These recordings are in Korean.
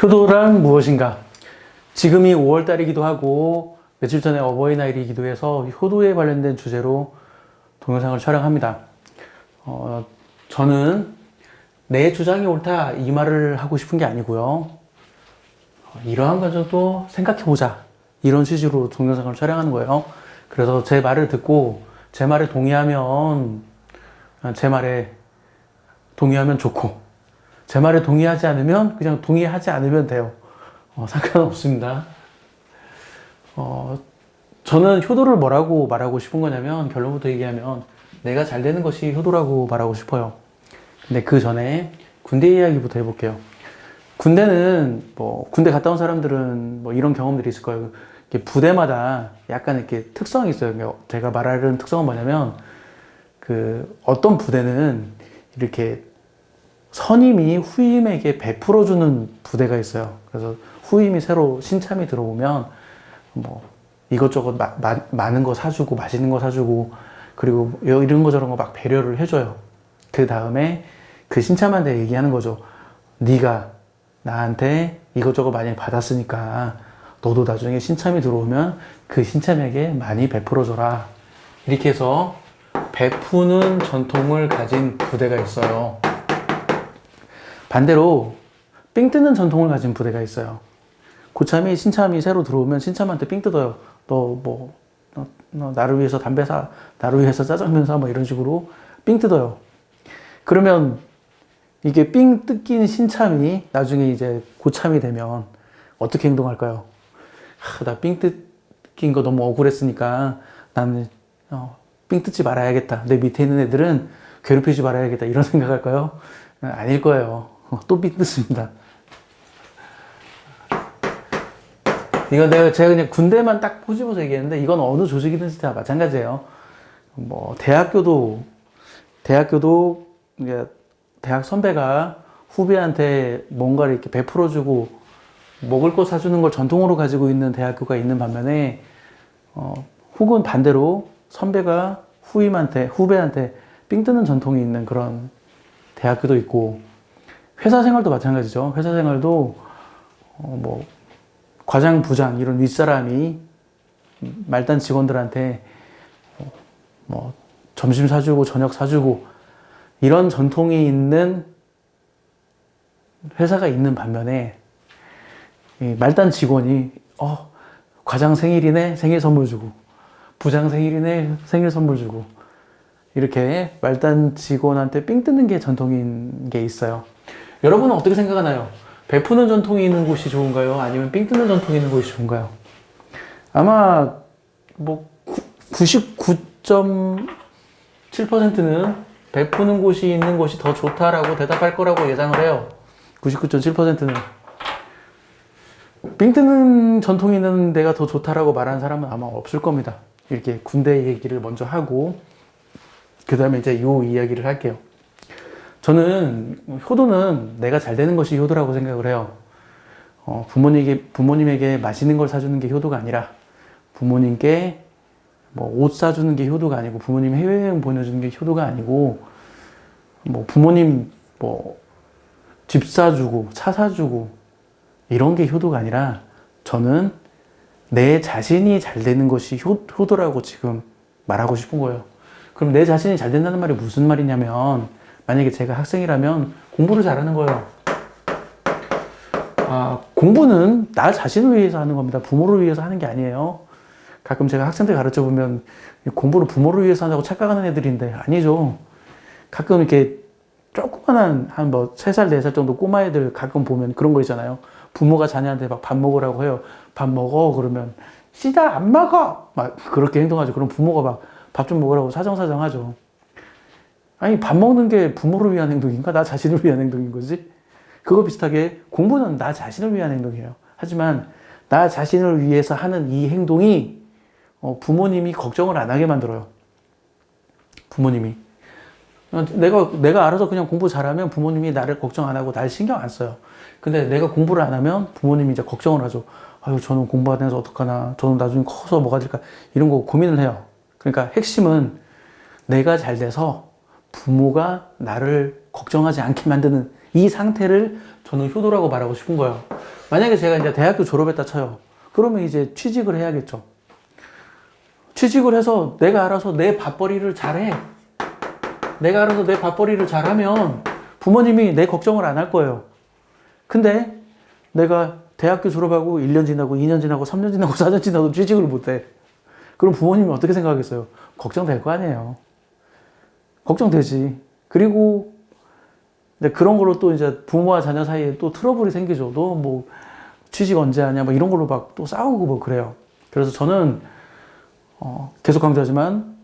효도란 무엇인가? 지금이 5월달이기도 하고 며칠 전에 어버이날이기도 해서 효도에 관련된 주제로 동영상을 촬영합니다. 저는 내 주장이 옳다 이 말을 하고 싶은 게 아니고요. 이러한 과정도 생각해보자 이런 취지로 동영상을 촬영하는 거예요. 그래서 제 말을 듣고 제 말에 동의하면 좋고 제 말에 동의하지 않으면 그냥 동의하지 않으면 돼요. 상관없습니다. 저는 효도를 뭐라고 말하고 싶은 거냐면 결론부터 얘기하면 내가 잘 되는 것이 효도라고 말하고 싶어요. 근데 그 전에 군대 이야기부터 해볼게요. 군대는 군대 갔다 온 사람들은 이런 경험들이 있을 거예요. 이렇게 부대마다 약간 이렇게 특성이 있어요. 제가 말하려는 특성은 뭐냐면 어떤 부대는 이렇게 선임이 후임에게 베풀어주는 부대가 있어요. 그래서 후임이 새로 신참이 들어오면 이것저것 많은 거 사주고 맛있는 거 사주고 그리고 이런 거 저런 거 막 배려를 해줘요. 그 다음에 그 신참한테 얘기하는 거죠. 네가 나한테 이것저것 많이 받았으니까 너도 나중에 신참이 들어오면 그 신참에게 많이 베풀어줘라. 이렇게 해서 베푸는 전통을 가진 부대가 있어요. 반대로 삥 뜯는 전통을 가진 부대가 있어요. 고참이 신참이 새로 들어오면 신참한테 삥 뜯어요. 너 나를 위해서 담배 사, 나를 위해서 짜장면 사, 이런 식으로 삥 뜯어요. 그러면 이게 삥 뜯긴 신참이 나중에 이제 고참이 되면 어떻게 행동할까요? 나 삥 뜯긴 거 너무 억울했으니까 나는 삥 뜯지 말아야겠다. 내 밑에 있는 애들은 괴롭히지 말아야겠다. 이런 생각할까요? 아닐 거예요. 또 삥 뜯습니다. 이건 제가 그냥 군대만 딱 꼬집어서 얘기했는데 이건 어느 조직이든지 다 마찬가지예요. 대학교도 이제 대학 선배가 후배한테 뭔가를 이렇게 베풀어주고 먹을 거 사주는 걸 전통으로 가지고 있는 대학교가 있는 반면에 혹은 반대로 선배가 후배한테 삥 뜯는 전통이 있는 그런 대학교도 있고 회사 생활도 마찬가지죠. 회사 생활도 과장, 부장 이런 윗사람이 말단 직원들한테 점심 사주고 저녁 사주고 이런 전통이 있는 회사가 있는 반면에 말단 직원이 과장 생일이네 생일 선물 주고 부장 생일이네 생일 선물 주고 이렇게 말단 직원한테 삥 뜯는 게 전통인 게 있어요. 여러분은 어떻게 생각하나요? 베푸는 전통이 있는 곳이 좋은가요? 아니면 삥 뜯는 전통이 있는 곳이 좋은가요? 아마 99.7%는 베푸는 곳이 있는 곳이 더 좋다라고 대답할 거라고 예상을 해요. 99.7%는 삥 뜯는 전통이 있는 데가 더 좋다라고 말하는 사람은 아마 없을 겁니다. 이렇게 군대 얘기를 먼저 하고 그 다음에 이제 이 이야기를 할게요. 저는 효도는 내가 잘 되는 것이 효도라고 생각을 해요. 부모님에게 맛있는 걸 사주는 게 효도가 아니라 부모님께 옷 사주는 게 효도가 아니고 부모님 해외여행 보내주는 게 효도가 아니고 부모님 집 사주고 차 사주고 이런 게 효도가 아니라 저는 내 자신이 잘 되는 것이 효도라고 지금 말하고 싶은 거예요. 그럼 내 자신이 잘 된다는 말이 무슨 말이냐면 만약에 제가 학생이라면 공부를 잘하는 거예요. 공부는 나 자신을 위해서 하는 겁니다. 부모를 위해서 하는 게 아니에요. 가끔 제가 학생들 가르쳐 보면 공부를 부모를 위해서 한다고 착각하는 애들인데 아니죠. 가끔 이렇게 조그만한 한 3살, 4살 정도 꼬마 애들 가끔 보면 그런 거 있잖아요. 부모가 자녀한테 막 밥 먹으라고 해요. 밥 먹어. 그러면 씨다 안 먹어. 막 그렇게 행동하죠. 그럼 부모가 막 밥 좀 먹으라고 사정사정 하죠. 아니 밥 먹는 게 부모를 위한 행동인가? 나 자신을 위한 행동인 거지? 그거 비슷하게 공부는 나 자신을 위한 행동이에요. 하지만 나 자신을 위해서 하는 이 행동이 부모님이 걱정을 안 하게 만들어요. 부모님이. 내가 알아서 그냥 공부 잘하면 부모님이 나를 걱정 안 하고 날 신경 안 써요. 근데 내가 공부를 안 하면 부모님이 이제 걱정을 하죠. 아유, 저는 공부 안 해서 어떡하나. 저는 나중에 커서 뭐가 될까. 이런 거 고민을 해요. 그러니까 핵심은 내가 잘 돼서 부모가 나를 걱정하지 않게 만드는 이 상태를 저는 효도라고 말하고 싶은 거예요. 만약에 제가 이제 대학교 졸업했다 쳐요. 그러면 이제 취직을 해야겠죠. 취직을 해서 내가 알아서 내 밥벌이를 잘해. 내가 알아서 내 밥벌이를 잘하면 부모님이 내 걱정을 안 할 거예요. 근데 내가 대학교 졸업하고 1년 지나고 2년 지나고 3년 지나고 4년 지나도 취직을 못해. 그럼 부모님이 어떻게 생각하겠어요? 걱정될 거 아니에요. 걱정되지. 그리고 이제 그런 걸로 또 이제 부모와 자녀 사이에 또 트러블이 생기죠. 너 뭐 취직 언제 하냐, 뭐 이런 걸로 막 또 싸우고 뭐 그래요. 그래서 저는 계속 강조하지만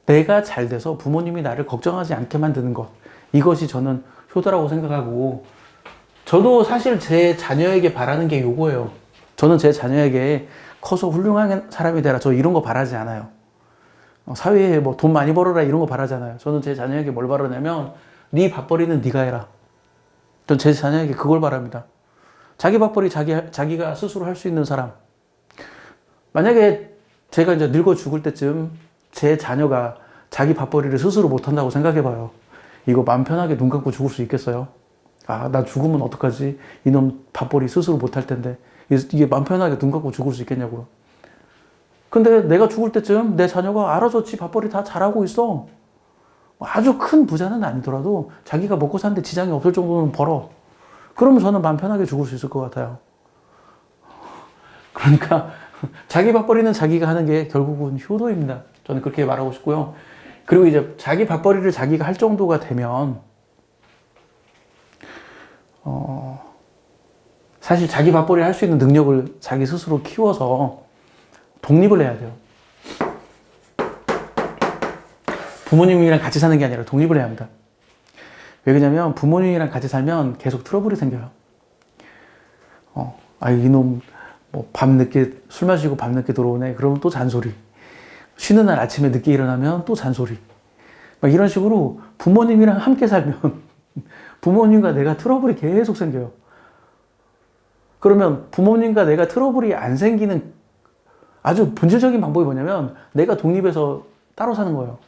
내가 잘 돼서 부모님이 나를 걱정하지 않게 만드는 것, 이것이 저는 효도라고 생각하고, 저도 사실 제 자녀에게 바라는 게 요거예요. 저는 제 자녀에게 커서 훌륭한 사람이 되라, 저 이런 거 바라지 않아요. 사회에 뭐 돈 많이 벌어라 이런 거 바라지 않아요. 저는 제 자녀에게 뭘 바라냐면 네 밥벌이는 네가 해라. 전 제 자녀에게 그걸 바랍니다. 자기 밥벌이 자기가 스스로 할 수 있는 사람. 만약에 제가 이제 늙어 죽을 때쯤 제 자녀가 자기 밥벌이를 스스로 못한다고 생각해봐요. 이거 마음 편하게 눈 감고 죽을 수 있겠어요? 아, 나 죽으면 어떡하지? 이놈 밥벌이 스스로 못할 텐데. 이게 마음 편하게 눈 감고 죽을 수 있겠냐고요. 근데 내가 죽을 때쯤 내 자녀가 알아서 지 밥벌이 다 잘하고 있어. 아주 큰 부자는 아니더라도 자기가 먹고 사는데 지장이 없을 정도는 벌어. 그러면 저는 마음 편하게 죽을 수 있을 것 같아요. 그러니까 자기 밥벌이는 자기가 하는 게 결국은 효도입니다. 저는 그렇게 말하고 싶고요. 그리고 이제 자기 밥벌이를 자기가 할 정도가 되면 사실 자기 밥벌이를 할 수 있는 능력을 자기 스스로 키워서 독립을 해야 돼요. 부모님이랑 같이 사는 게 아니라 독립을 해야 합니다. 왜 그러냐면 부모님이랑 같이 살면 계속 트러블이 생겨요. 이놈 뭐 밤늦게 술 마시고 밤늦게 들어오네. 그러면 또 잔소리. 쉬는 날 아침에 늦게 일어나면 또 잔소리. 막 이런 식으로 부모님이랑 함께 살면 부모님과 내가 트러블이 계속 생겨요. 그러면 부모님과 내가 트러블이 안 생기는 아주 본질적인 방법이 뭐냐면 내가 독립해서 따로 사는 거예요.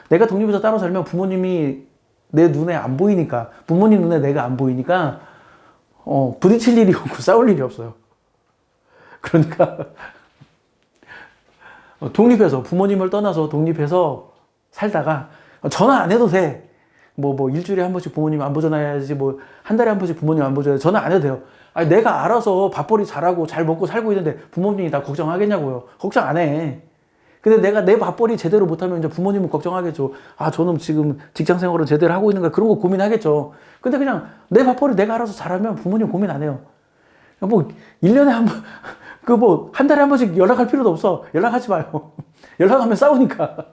내가 독립해서 따로 살면 부모님이 내 눈에 안 보이니까, 부모님 눈에 내가 안 보이니까 부딪힐 일이 없고 싸울 일이 없어요. 그러니까 독립해서, 부모님을 떠나서 독립해서 살다가 전화 안 해도 돼. 뭐 일주일에 한 번씩 부모님 안부 전화해야지, 뭐 한 달에 한 번씩 부모님 안부 전화해야지. 전화 안 해도 돼요. 아니, 내가 알아서 밥벌이 잘하고 잘 먹고 살고 있는데 부모님이 나 걱정하겠냐고요. 걱정 안 해. 근데 내가 내 밥벌이 제대로 못하면 이제 부모님은 걱정하겠죠. 아, 저놈 지금 직장 생활을 제대로 하고 있는가, 그런 거 고민하겠죠. 근데 그냥 내 밥벌이 내가 알아서 잘하면 부모님 고민 안 해요. 뭐 1년에 한 번, 한 달에 한 번씩 연락할 필요도 없어. 연락하지 마요. 연락하면 싸우니까.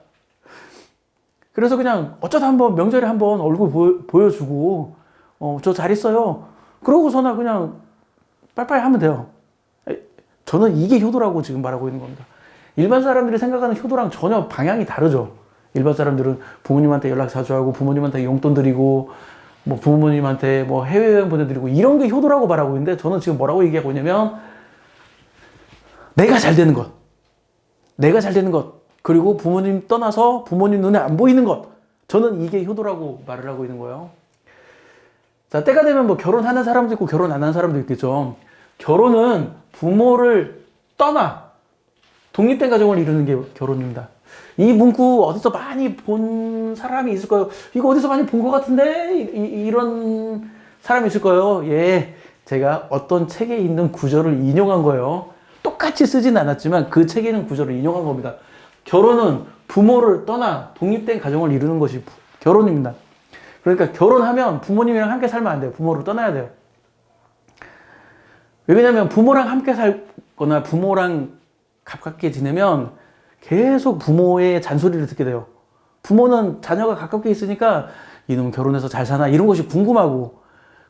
그래서 그냥 어쩌다 한번 명절에 한번 얼굴 보여주고 저 잘 있어요. 그러고서나 그냥 빨리빨리 하면 돼요. 저는 이게 효도라고 지금 말하고 있는 겁니다. 일반 사람들이 생각하는 효도랑 전혀 방향이 다르죠. 일반 사람들은 부모님한테 연락 자주 하고 부모님한테 용돈 드리고 뭐 부모님한테 뭐 해외여행 보내드리고 이런 게 효도라고 말하고 있는데, 저는 지금 뭐라고 얘기하고 있냐면 내가 잘 되는 것, 내가 잘 되는 것, 그리고 부모님 떠나서 부모님 눈에 안 보이는 것, 저는 이게 효도라고 말을 하고 있는 거예요. 자, 때가 되면 뭐 결혼하는 사람도 있고 결혼 안 하는 사람도 있겠죠. 결혼은 부모를 떠나 독립된 가정을 이루는 게 결혼입니다. 이 문구 어디서 많이 본 사람이 있을 거예요. 이거 어디서 많이 본 것 같은데? 이런 사람이 있을 거예요. 예, 제가 어떤 책에 있는 구절을 인용한 거예요. 똑같이 쓰진 않았지만 그 책에 있는 구절을 인용한 겁니다. 결혼은 부모를 떠나 독립된 가정을 이루는 것이 결혼입니다. 그러니까 결혼하면 부모님이랑 함께 살면 안 돼요. 부모를 떠나야 돼요. 왜냐면 부모랑 함께 살거나 부모랑 가깝게 지내면 계속 부모의 잔소리를 듣게 돼요. 부모는 자녀가 가깝게 있으니까 이놈 결혼해서 잘 사나 이런 것이 궁금하고,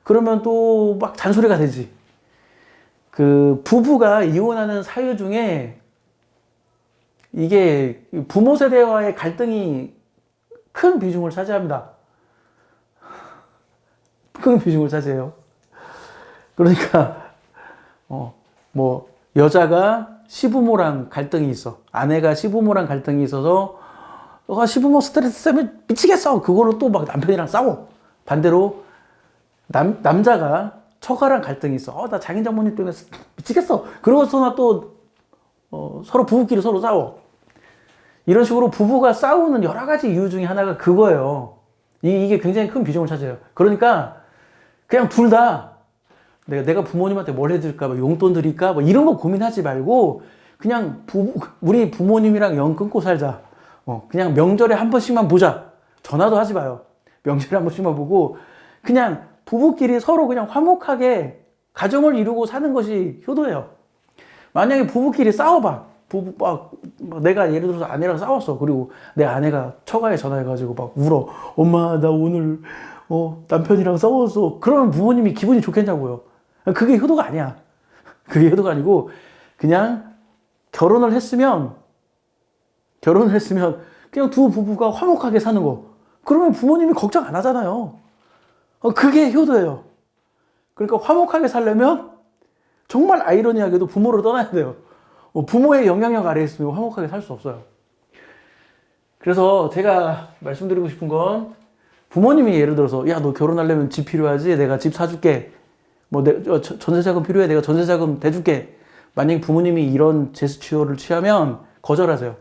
그러면 또 막 잔소리가 되지. 그 부부가 이혼하는 사유 중에 이게 부모 세대와의 갈등이 큰 비중을 차지합니다. 큰 비중을 차지해요. 그러니까 뭐 여자가 시부모랑 갈등이 있어. 아내가 시부모랑 갈등이 있어서 너가 시부모 스트레스 때문에 미치겠어. 그걸로 또 막 남편이랑 싸워. 반대로 남자가 처가랑 갈등이 있어. 나 장인 장모님 때문에 미치겠어. 그러고서나 또 서로 부부끼리 서로 싸워. 이런 식으로 부부가 싸우는 여러 가지 이유 중에 하나가 그거예요. 이게 굉장히 큰 비중을 차지해요. 그러니까 그냥 둘 다 내가 부모님한테 뭘 해드릴까, 뭐 용돈 드릴까, 뭐 이런 거 고민하지 말고 그냥 우리 부모님이랑 연 끊고 살자. 그냥 명절에 한 번씩만 보자. 전화도 하지 마요. 명절에 한 번씩만 보고 그냥 부부끼리 서로 그냥 화목하게 가정을 이루고 사는 것이 효도예요. 만약에 부부끼리 싸워봐. 내가 예를 들어서 아내랑 싸웠어. 그리고 내 아내가 처가에 전화해가지고 막 울어. 엄마, 나 오늘 남편이랑 싸웠어. 그러면 부모님이 기분이 좋겠냐고요. 그게 효도가 아니야. 그게 효도가 아니고 그냥 결혼을 했으면 그냥 두 부부가 화목하게 사는 거. 그러면 부모님이 걱정 안 하잖아요. 그게 효도예요. 그러니까 화목하게 살려면 정말 아이러니하게도 부모를 떠나야 돼요. 부모의 영향력 아래에 있으면 화목하게 살 수 없어요. 그래서 제가 말씀드리고 싶은 건 부모님이 예를 들어서 야, 너 결혼하려면 집 필요하지? 내가 집 사줄게. 뭐 전세자금 필요해? 내가 전세자금 대줄게. 만약에 부모님이 이런 제스처를 취하면 거절하세요.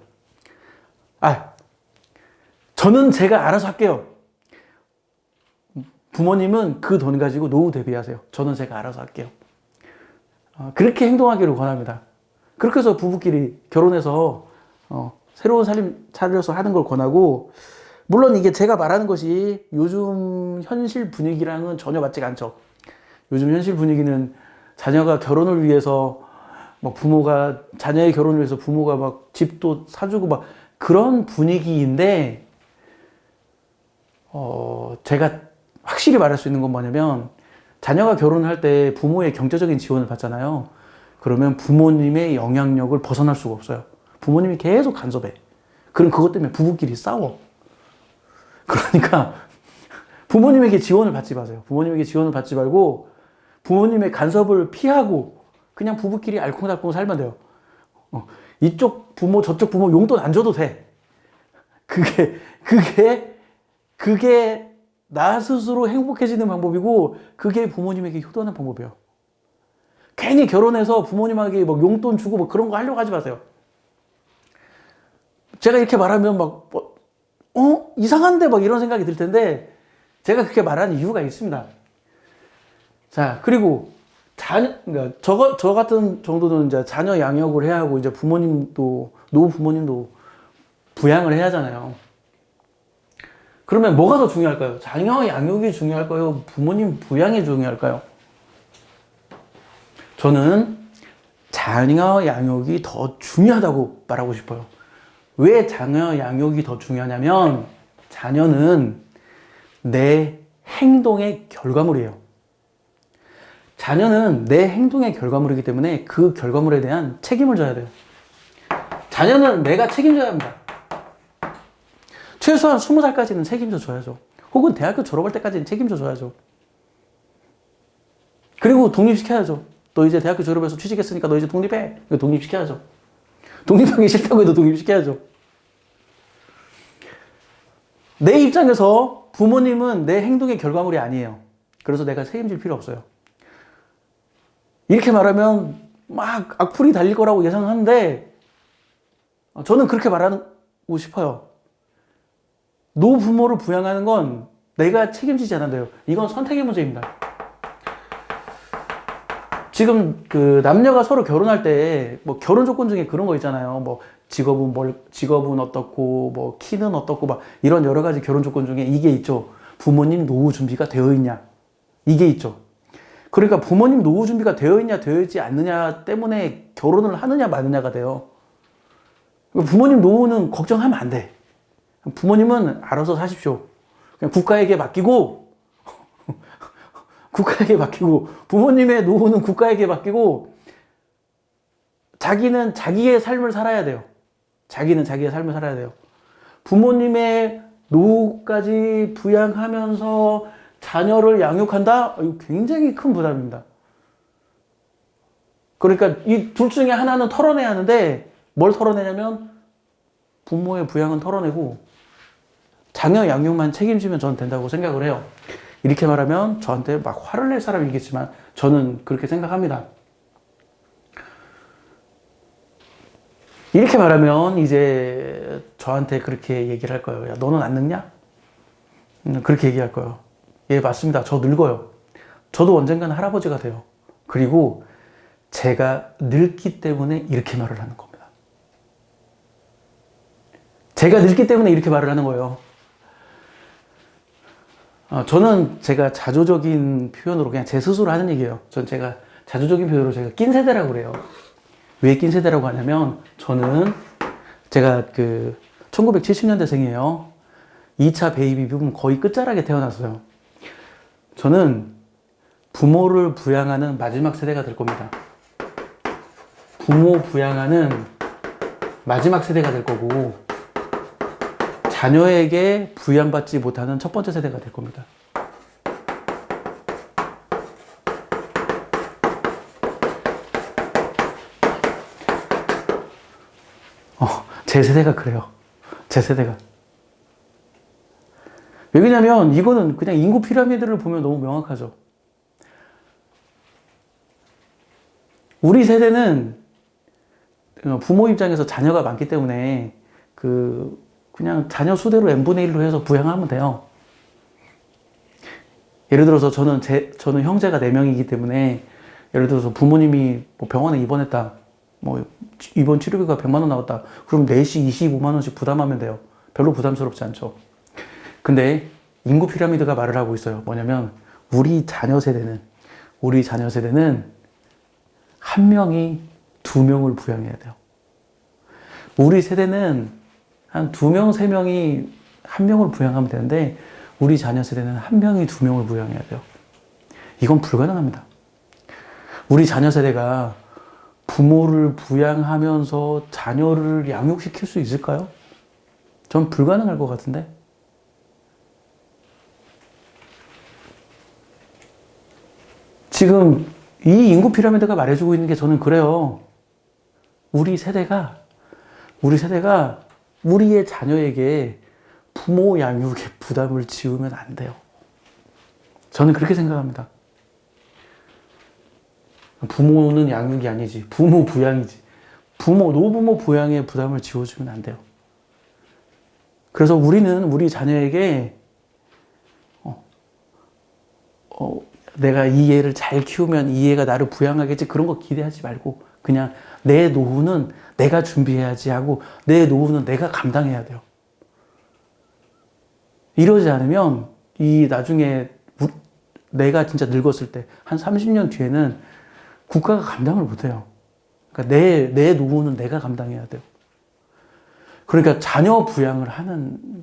저는 제가 알아서 할게요. 부모님은 그 돈 가지고 노후 대비하세요. 저는 제가 알아서 할게요. 그렇게 행동하기를 권합니다. 그렇게 해서 부부끼리 결혼해서 새로운 삶 차려서 하는 걸 권하고, 물론 이게 제가 말하는 것이 요즘 현실 분위기랑은 전혀 맞지가 않죠. 요즘 현실 분위기는 자녀가 결혼을 위해서 막 부모가 자녀의 결혼을 위해서 부모가 막 집도 사주고 막 그런 분위기인데, 제가 확실히 말할 수 있는 건 뭐냐면, 자녀가 결혼할 때 부모의 경제적인 지원을 받잖아요. 그러면 부모님의 영향력을 벗어날 수가 없어요. 부모님이 계속 간섭해. 그럼 그것 때문에 부부끼리 싸워. 그러니까 부모님에게 지원을 받지 마세요. 부모님에게 지원을 받지 말고 부모님의 간섭을 피하고 그냥 부부끼리 알콩달콩 살면 돼요. 이쪽 부모 저쪽 부모 용돈 안 줘도 돼. 그게 나 스스로 행복해지는 방법이고 그게 부모님에게 효도하는 방법이에요. 괜히 결혼해서 부모님에게 막 용돈 주고 뭐 그런 거 하려고 하지 마세요. 제가 이렇게 말하면 막 이상한데 막 이런 생각이 들 텐데 제가 그렇게 말하는 이유가 있습니다. 자, 그리고 그러니까 저 같은 정도는 이제 자녀 양육을 해야 하고 이제 노후 부모님도 부양을 해야 하잖아요. 그러면 뭐가 더 중요할까요? 자녀 양육이 중요할까요? 부모님 부양이 중요할까요? 저는 자녀 양육이 더 중요하다고 말하고 싶어요. 왜 자녀 양육이 더 중요하냐면 자녀는 내 행동의 결과물이에요. 자녀는 내 행동의 결과물이기 때문에 그 결과물에 대한 책임을 져야 돼요. 자녀는 내가 책임져야 합니다. 최소한 20살까지는 책임져 줘야죠. 혹은 대학교 졸업할 때까지는 책임져 줘야죠. 그리고 독립시켜야죠. 너 이제 대학교 졸업해서 취직했으니까 너 이제 독립해. 이거 독립시켜야죠. 독립하기 싫다고 해도 독립시켜야죠. 내 입장에서 부모님은 내 행동의 결과물이 아니에요. 그래서 내가 책임질 필요 없어요. 이렇게 말하면 막 악플이 달릴 거라고 예상하는데 저는 그렇게 말하고 싶어요. 노부모를 부양하는 건 내가 책임지지 않아도 돼요. 이건 선택의 문제입니다. 지금 그 남녀가 서로 결혼할 때 뭐 결혼 조건 중에 그런 거 있잖아요. 뭐 직업은 어떻고 뭐 키는 어떻고 막 이런 여러 가지 결혼 조건 중에 이게 있죠. 부모님 노후 준비가 되어 있냐. 이게 있죠. 그러니까 부모님 노후 준비가 되어 있냐 되어 있지 않느냐 때문에 결혼을 하느냐 마느냐가 돼요. 부모님 노후는 걱정하면 안 돼. 부모님은 알아서 사십시오. 그냥 국가에게 맡기고 부모님의 노후는 국가에게 맡기고 자기는 자기의 삶을 살아야 돼요. 부모님의 노후까지 부양하면서 자녀를 양육한다? 이거 굉장히 큰 부담입니다. 그러니까 이 둘 중에 하나는 털어내야 하는데 뭘 털어내냐면 부모의 부양은 털어내고 자녀 양육만 책임지면 저는 된다고 생각을 해요. 이렇게 말하면 저한테 막 화를 낼 사람이겠지만 저는 그렇게 생각합니다. 이렇게 말하면 이제 저한테 그렇게 얘기를 할 거예요. 야, 너는 안 늙냐? 그렇게 얘기할 거예요. 예, 맞습니다. 저 늙어요. 저도 언젠가는 할아버지가 돼요. 그리고 제가 늙기 때문에 이렇게 말을 하는 겁니다. 제가 늙기 때문에 이렇게 말을 하는 거예요. 저는 제가 자조적인 표현으로 그냥 제 스스로 하는 얘기예요. 제가 자조적인 표현으로 제가 낀 세대라고 그래요. 왜 낀 세대라고 하냐면 제가 1970년대생이에요. 2차 베이비 붐 거의 끝자락에 태어났어요. 저는 부모를 부양하는 마지막 세대가 될 겁니다. 부모 부양하는 마지막 세대가 될 거고 자녀에게 부양받지 못하는 첫 번째 세대가 될 겁니다. 제 세대가 그래요. 제 세대가. 왜 그러냐면 이거는 그냥 인구 피라미드를 보면 너무 명확하죠. 우리 세대는 부모 입장에서 자녀가 많기 때문에 그냥 자녀 수대로 n분의 1로 해서 부양하면 돼요. 예를 들어서 저는 형제가 4명이기 때문에 예를 들어서 부모님이 뭐 병원에 입원했다. 뭐 입원 치료비가 100만 원 나왔다. 그럼 매시 25만 원씩 부담하면 돼요. 별로 부담스럽지 않죠. 근데 인구 피라미드가 말을 하고 있어요. 뭐냐면 우리 자녀 세대는 한 명이 2명을 부양해야 돼요. 우리 세대는 한 2명, 3명이 한 명을 부양하면 되는데 우리 자녀 세대는 한 명이 2명을 부양해야 돼요. 이건 불가능합니다. 우리 자녀 세대가 부모를 부양하면서 자녀를 양육시킬 수 있을까요? 전 불가능할 것 같은데. 지금 이 인구 피라미드가 말해주고 있는 게 저는 그래요. 우리 세대가 우리의 자녀에게 부모 양육의 부담을 지우면 안 돼요. 저는 그렇게 생각합니다. 부모는 양육이 아니지. 부모 부양이지. 노부모 부양의 부담을 지워주면 안 돼요. 그래서 우리는 우리 자녀에게 내가 이 애를 잘 키우면 이 애가 나를 부양하겠지 그런 거 기대하지 말고 그냥 내 노후는 내가 준비해야지 하고 내 노후는 내가 감당해야 돼요. 이러지 않으면 나중에 내가 진짜 늙었을 때 한 30년 뒤에는 국가가 감당을 못해요. 그러니까 내 노후는 내가 감당해야 돼요. 그러니까 자녀 부양을 하는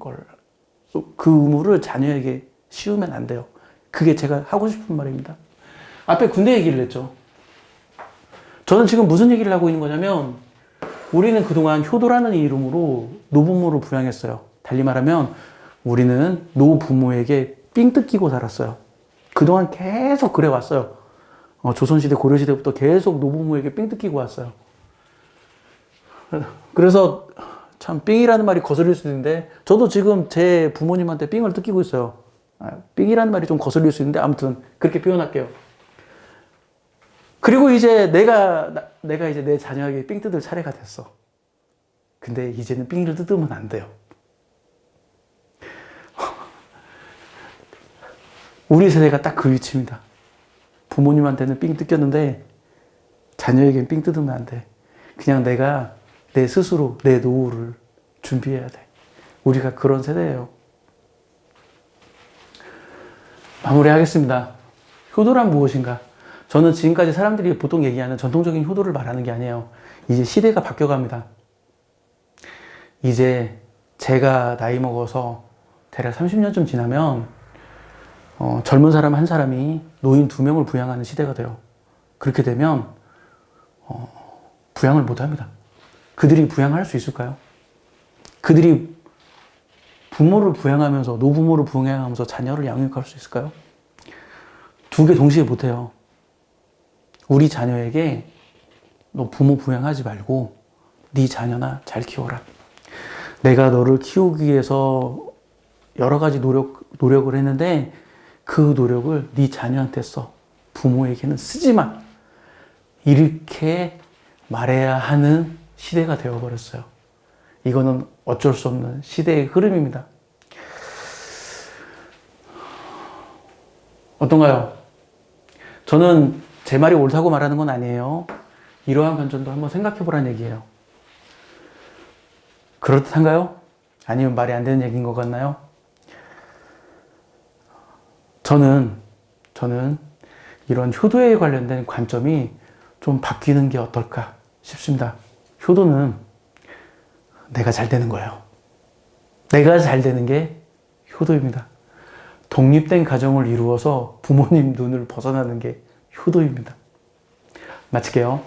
그 의무를 자녀에게 씌우면 안 돼요. 그게 제가 하고 싶은 말입니다. 앞에 군대 얘기를 했죠. 저는 지금 무슨 얘기를 하고 있는 거냐면 우리는 그동안 효도라는 이름으로 노부모를 부양했어요. 달리 말하면 우리는 노부모에게 삥 뜯기고 살았어요. 그동안 계속 그래 왔어요. 조선시대, 고려시대부터 계속 노부모에게 삥 뜯기고 왔어요. 그래서 참 삥이라는 말이 거슬릴 수도 있는데 저도 지금 제 부모님한테 삥을 뜯기고 있어요. 삥이라는 말이 좀 거슬릴 수 있는데 아무튼 그렇게 표현할게요. 그리고 이제 내가 이제 내 자녀에게 삥 뜯을 차례가 됐어. 근데 이제는 삥을 뜯으면 안 돼요. 우리 세대가 딱 그 위치입니다. 부모님한테는 삥 뜯겼는데 자녀에겐 삥 뜯으면 안 돼. 그냥 내가 내 스스로 내 노후를 준비해야 돼. 우리가 그런 세대예요. 마무리하겠습니다. 효도란 무엇인가? 저는 지금까지 사람들이 보통 얘기하는 전통적인 효도를 말하는 게 아니에요. 이제 시대가 바뀌어갑니다. 이제 제가 나이 먹어서 대략 30년쯤 지나면 젊은 사람 한 사람이 노인 2명을 부양하는 시대가 돼요. 그렇게 되면 부양을 못합니다. 그들이 부양할 수 있을까요? 그들이 부모를 부양하면서 노부모를 부양하면서 자녀를 양육할 수 있을까요? 2개 동시에 못해요. 우리 자녀에게 너 부모 부양하지 말고 네 자녀나 잘 키워라. 내가 너를 키우기 위해서 여러 가지 노력을 했는데 그 노력을 네 자녀한테 써. 부모에게는 쓰지 마. 이렇게 말해야 하는 시대가 되어버렸어요. 이거는 어쩔 수 없는 시대의 흐름입니다. 어떤가요? 저는 제 말이 옳다고 말하는 건 아니에요. 이러한 관점도 한번 생각해 보라는 얘기예요. 그렇듯한가요? 아니면 말이 안 되는 얘기인 것 같나요? 저는 이런 효도에 관련된 관점이 좀 바뀌는 게 어떨까 싶습니다. 효도는 내가 잘 되는 거예요. 내가 잘 되는 게 효도입니다. 독립된 가정을 이루어서 부모님 눈을 벗어나는 게 효도입니다. 마칠게요.